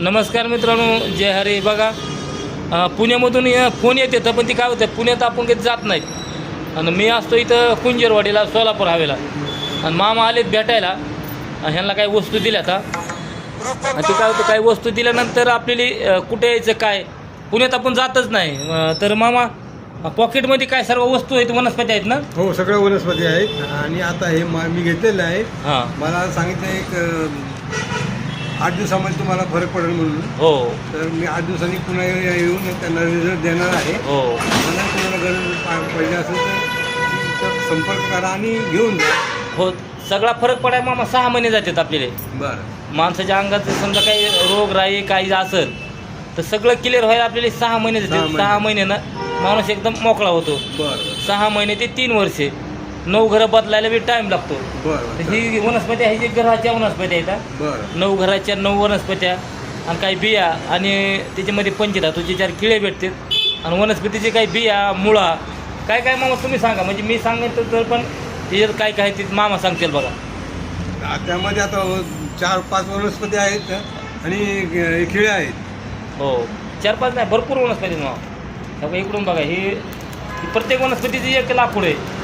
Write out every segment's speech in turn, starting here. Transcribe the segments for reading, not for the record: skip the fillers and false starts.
नमस्कार मित्रांनो, जय हरी. बघा पुण्यामधून फोन येते तर पण ती काय होतं, पुण्यात आपण कधी जात नाहीत आणि मी असतो इथं कुंजरवाडीला सोलापूर हवेला आणि मामा आलेत भेटायला. ह्यांना काही वस्तू दिल्या आता आणि ते काय होतं, काही वस्तू दिल्यानंतर आपल्याला कुठे यायचं काय, पुण्यात आपण जातच नाही. तर मामा पॉकेटमध्ये काय सर्व वस्तू आहेत, वनस्पती आहेत ना? हो, सगळ्या वनस्पती आहेत. आणि आता हे मी घेतलेलं आहे. हां, मला सांगितलं एक 8 दिवसामध्ये तुम्हाला फरक पडेल म्हणून. हो तर मी 8 दिवसांनी पुन्हा येऊन त्यांना रिझल्ट देणार आहे. हो मला तुम्हाला गरज पडली असेल तर संपर्क करा आणि घेऊन जा. हो. सगळा फरक पडाय मामा 6 महिने जातात आपल्याला. बरं. माणसाच्या अंगात समजा काही रोग राई काही असेल तर सगळं क्लिअर व्हायला आपल्याला 6 महिने जातात. 6 महिन्यानं माणूस एकदम मोकळा होतो. बरं. 6 महिने ते 3 वर्षे. 9 घरं बदलायला बी टाईम लागतो. बरं. तर ही वनस्पती आहे, जी घराच्या वनस्पती आहेत. बरं. 9 घराच्या 9 वनस्पत्या आणि काही बिया आणि त्याच्यामध्ये पंचधातूचे 4 किळे भेटतात आणि वनस्पतीचे काही बिया मुळा काय काय मामा तुम्ही सांगा, म्हणजे मी सांगितलं तर पण त्याच्यात काय काय ते मामा सांगतील. बघा त्यामध्ये आता 4-5 वनस्पती आहेत आणि खिळे आहेत. हो, 4-5 नाही, भरपूर वनस्पती आहेत मामा. बघा इकडून बघा, ही प्रत्येक वनस्पतीची एक लाकूड आहे.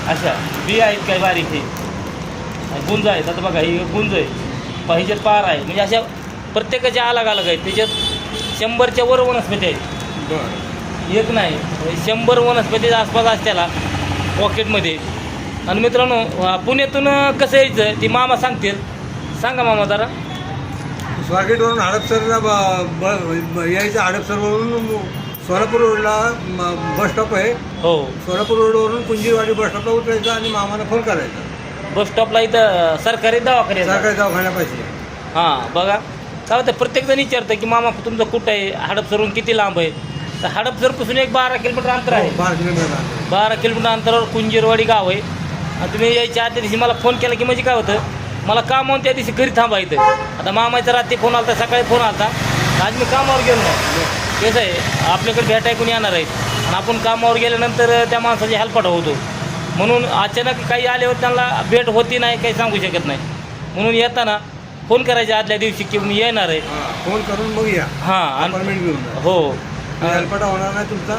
अशा बिया आहेत काही बारीक, हे गुंज आहेत. आता बघा ही गुंज आहे, ह्याच्यात पार आहे, म्हणजे अशा प्रत्येकाच्या अलग अलग आहेत. त्याच्यात 100च्या वर वनस्पती आहेत. बरं. एक नाही, 100 वनस्पतीच्या आसपास असत्याला पॉकेटमध्ये. आणि मित्रांनो, पुण्यातून कसं यायचं ती मामा सांगतील. सांगा मामा जरा. स्वारगेटवरून हडपसरला यायचं. हडपसरवरून सोलापूर रोडला बस स्टॉप आहे. हो, सोलापूर रोडवरून कुंजीरवाडी बस स्टॉपला उतरायचं आणि मामाला फोन करायचा. बस स्टॉपला इथं सरकारी दवाखाने आहेत. सरकारी दवाखान्यापाशी. हां बघा काय होतं, प्रत्येकजण विचारतं की मामा तुमचं कुठं आहे, हडपसरवरून किती लांब आहे. तर हडपसरपासून एक 12 किलोमीटर अंतर आहे. 12 किलोमीटर. 12 किलोमीटर अंतरावर कुंजीरवाडी गाव आहे. आणि तुम्ही यायच्या आदल्या दिवशी मला फोन केला की म्हणजे काय होतं, मला कामावून त्या दिवशी घरी थांबायचं. आता मामाचा रात्री फोन आला, सकाळी फोन आला, आज मी कामावर गेलो नाही. कसं आहे, आपल्याकडे भेटाय कोणी येणार आहेत आणि आपण कामावर गेल्यानंतर त्या माणसाची हेल्पट होतो. म्हणून अचानक काही आल्यावर त्यांना भेट होती नाही, काही सांगू शकत नाही. म्हणून येताना फोन करायच्या आदल्या दिवशी की मी येणार आहे. फोन करून मग या. हां अपॉइंटमेंट घेऊन जा. हो. हेल्पटा होणार नाही तुमचा,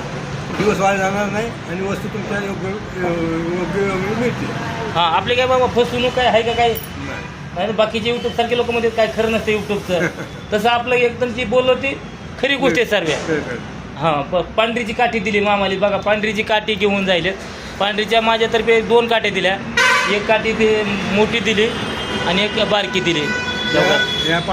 दिवस वाया जाणार नाही आणि वस्तू तुमच्या योग्य मिळते. हां, आपले काय बाबा फसवणूक काय आहे का काही नाही. नाही. बाकीचे यूट्यूबसारखे लोक मध्ये काय खरं नसतं यूट्यूबचं. तसं आपलं एकदम जी बोललो ती खरी गोष्ट आहे सर्व. हां, पांढरीची काठी दिली मामाली. बघा पांढरीची काठी घेऊन जायलेत. पांढरीच्या माझ्यातर्फे 2 काठी दिल्या. एक काठी ती मोठी दिली आणि एक बारकी दिली. या